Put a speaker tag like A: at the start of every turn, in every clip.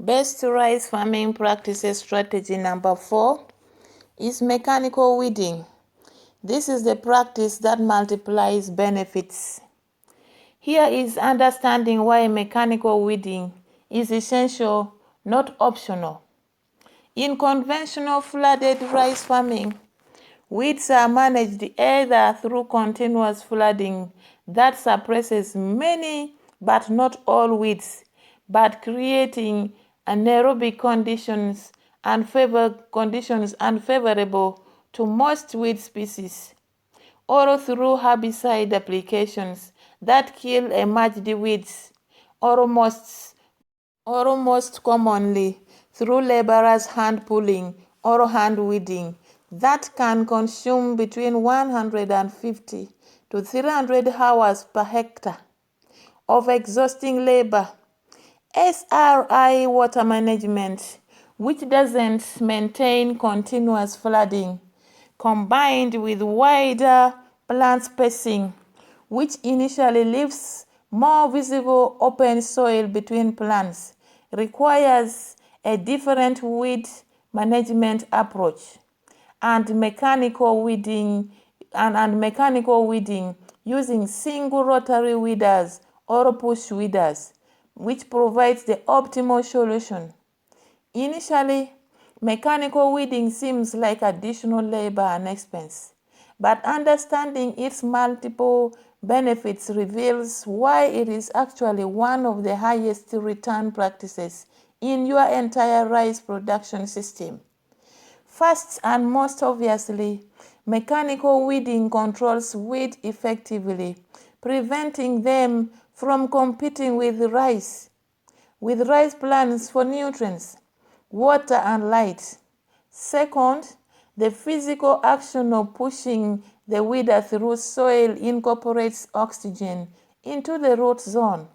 A: Best rice farming practices strategy number 4 is mechanical weeding. This is the practice that multiplies benefits. Here is understanding why mechanical weeding is essential, not optional. In conventional flooded rice farming, weeds are managed either through continuous flooding that suppresses many but not all weeds, but creating anaerobic conditions unfavorable to most weed species, or through herbicide applications that kill emerged weeds, or most commonly through laborers' hand pulling or hand weeding that can consume between 150 to 300 hours per hectare of exhausting labor. SRI water management, which doesn't maintain continuous flooding, combined with wider plant spacing, which initially leaves more visible open soil between plants, requires a different weed management approach. And mechanical weeding using single rotary weeders or push weeders, which provides the optimal solution. Initially, mechanical weeding seems like additional labor and expense, but understanding its multiple benefits reveals why it is actually one of the highest return practices in your entire rice production system. First and most obviously, mechanical weeding controls weed effectively, preventing them from competing with rice plants for nutrients, water, and light. Second, the physical action of pushing the weeder through soil incorporates oxygen into the root zone,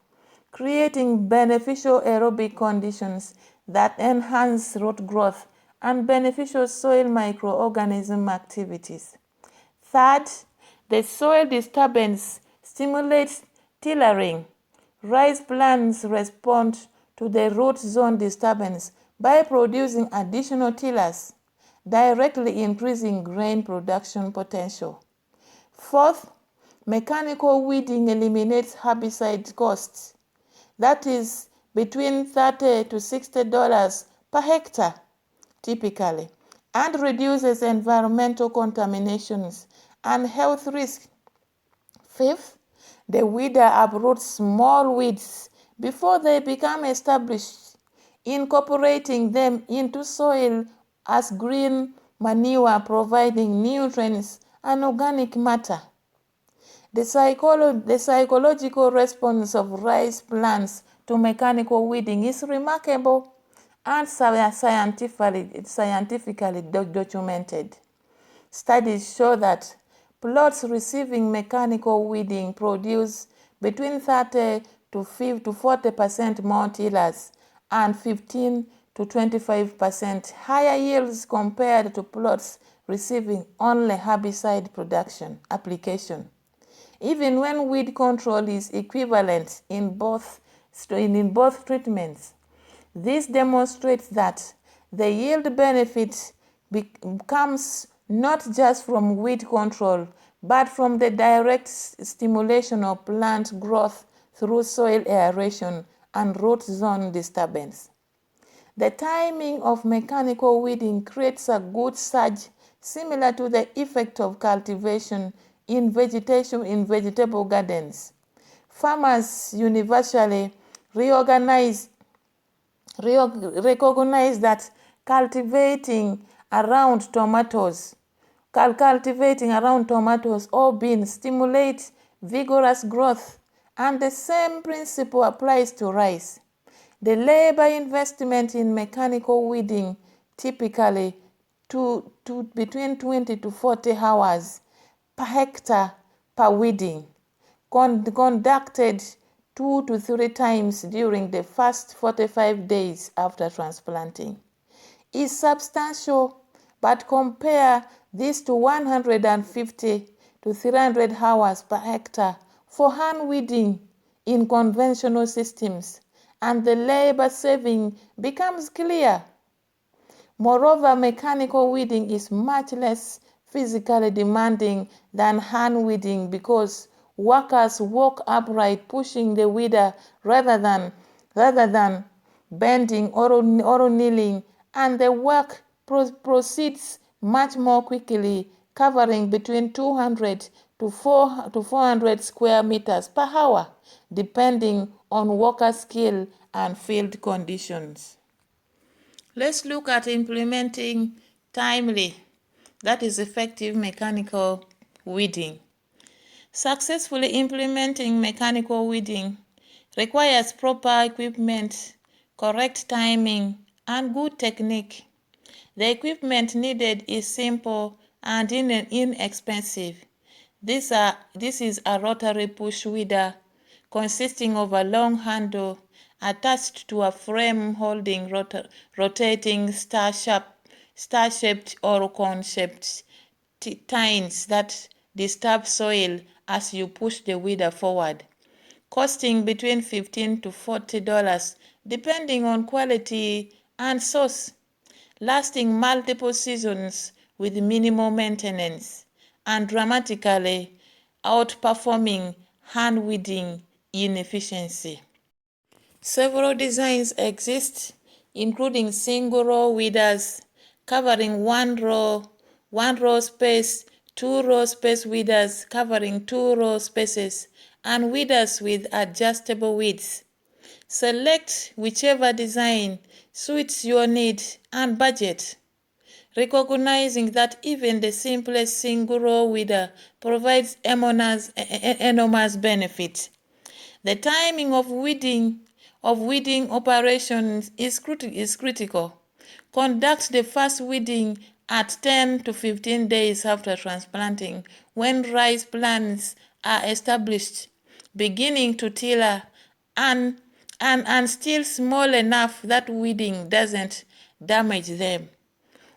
A: creating beneficial aerobic conditions that enhance root growth and beneficial soil microorganism activities. Third, the soil disturbance stimulates tillering. Rice plants respond to the root zone disturbance by producing additional tillers, directly increasing grain production potential. Fourth, mechanical weeding eliminates herbicide costs, that is between $30 to $60 per hectare typically, and reduces environmental contaminations and health risks. Fifth, the weeder uproots small weeds before they become established, incorporating them into soil as green manure, providing nutrients and organic matter. The psychological response of rice plants to mechanical weeding is remarkable and scientifically documented. Studies show that plots receiving mechanical weeding produce between 30 to 40% more tillers and 15 to 25% higher yields compared to plots receiving only herbicide application. Even when weed control is equivalent in both treatments. This demonstrates that the yield benefit comes not just from weed control, but from the direct stimulation of plant growth through soil aeration and root zone disturbance. The timing of mechanical weeding creates a good surge similar to the effect of cultivation in vegetable gardens. Farmers universally recognize that cultivating around tomatoes or beans stimulates vigorous growth, and the same principle applies to rice. The labor investment in mechanical weeding, typically between 20 to 40 hours per hectare per weeding, conducted 2 to 3 times during the first 45 days after transplanting, is substantial, but compare this to 150 to 300 hours per hectare for hand weeding in conventional systems, and the labor saving becomes clear. Moreover, mechanical weeding is much less physically demanding than hand weeding because workers walk upright pushing the weeder rather than bending or kneeling, and the work proceeds much more quickly, covering between 200 to 400 square meters per hour, depending on worker skill and field conditions. Let's look at implementing timely, that is effective mechanical weeding. Successfully implementing mechanical weeding requires proper equipment, correct timing, and good technique. The equipment needed is simple and inexpensive. This is a rotary push weeder consisting of a long handle attached to a frame holding rotating star-shaped or cone-shaped tines that disturb soil as you push the weeder forward, costing between $15 to $40 depending on quality and source, lasting multiple seasons with minimal maintenance, and dramatically outperforming hand weeding in efficiency. Several designs exist, including single-row weeders covering one row space, two-row space weeders covering two-row spaces, and weeders with adjustable widths. Select whichever design suits your need and budget, recognizing that even the simplest single-row weeder provides enormous benefit. The timing of weeding operations is critical. Conduct the first weeding at 10 to 15 days after transplanting, when rice plants are established, beginning to tiller, and still small enough that weeding doesn't damage them,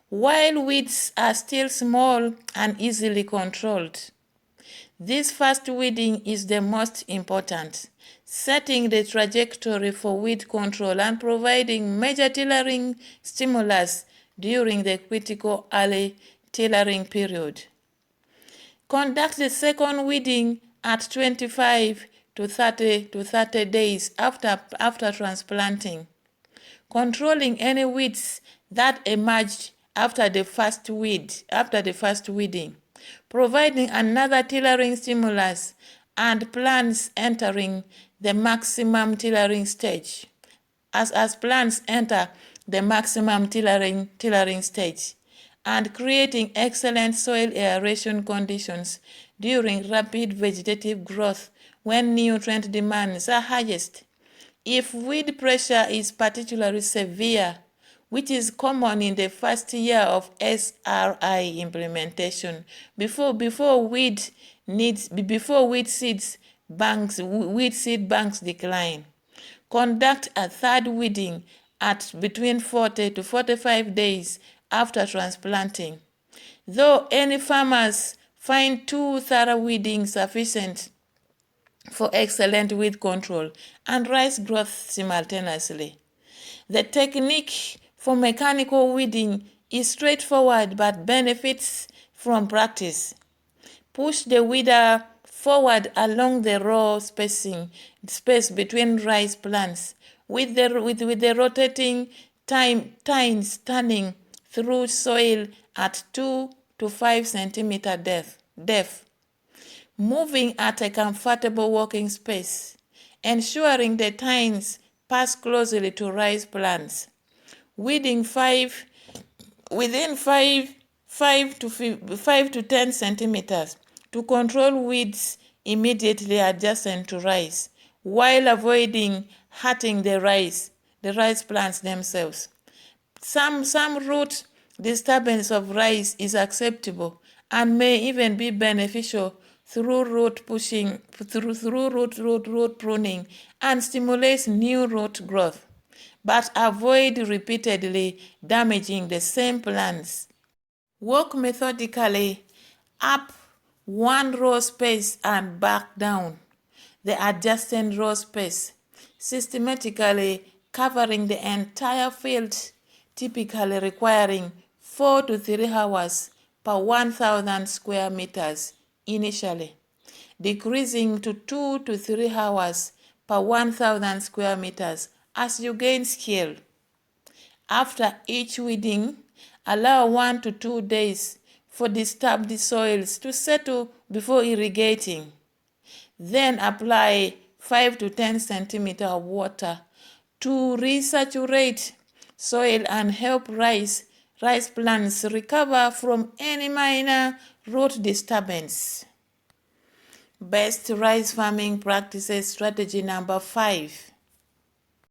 A: while weeds are still small and easily controlled. This first weeding is the most important, setting the trajectory for weed control and providing major tillering stimulus during the critical early tillering period. Conduct the second weeding at 25 to 30 days after transplanting, controlling any weeds that emerged after the first weeding, providing another tillering stimulus, and plants entering the maximum tillering stage. As plants enter the maximum tillering stage, and creating excellent soil aeration conditions during rapid vegetative growth when nutrient demands are highest. If weed pressure is particularly severe, which is common in the first year of SRI implementation, before weed seed banks decline, conduct a third weeding at between 40 to 45 days after transplanting. Though any farmers find 2 thorough weeding sufficient for excellent weed control and rice growth simultaneously. The technique for mechanical weeding is straightforward but benefits from practice. Push the weeder forward along the row space between rice plants, with the rotating tines turning through soil at 2 to 5 centimeter depth, moving at a comfortable walking space, ensuring the tines pass closely to rice plants. Weeding within 5 to 10 centimeters to control weeds immediately adjacent to rice, while avoiding hurting the rice plants themselves. Some root disturbance of rice is acceptable and may even be beneficial through root pruning and stimulates new root growth, but avoid repeatedly damaging the same plants. Work methodically up one row space and back down the adjacent row space, systematically covering the entire field, typically requiring 4 to 3 hours per 1,000 square meters initially, decreasing to 2 to 3 hours per 1,000 square meters as you gain skill. After each weeding, allow 1 to 2 days for disturbed soils to settle before irrigating. Then apply 5 to 10 centimeters of water to resaturate soil and help rice plants recover from any minor root disturbance. Best rice farming practices strategy number 5.